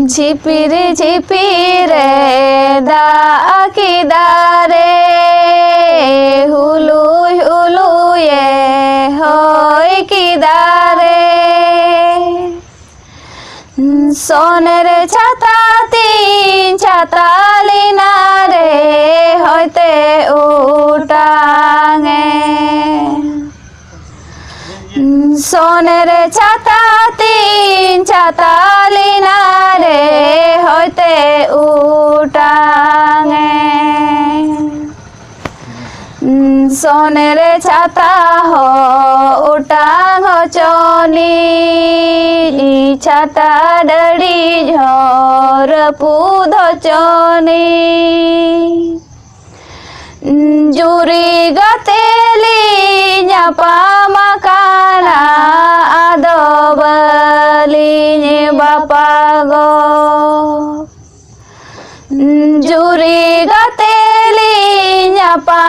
झिपिरी झिपिरे दाग किदारे हुलु हुलु ये होय किदारे सोनेर छाता तीन छाता लिना रे होते उठांगे सोनेर छाता तीन छाता लिना रे होते उठांगे सोनेर छाता हो उटांग चोनी छाता डड़ी झोर पूध चोनी जुरी गतेली न्यापा मकाना आदोबली बापा गो जुरी गतेली न्यापा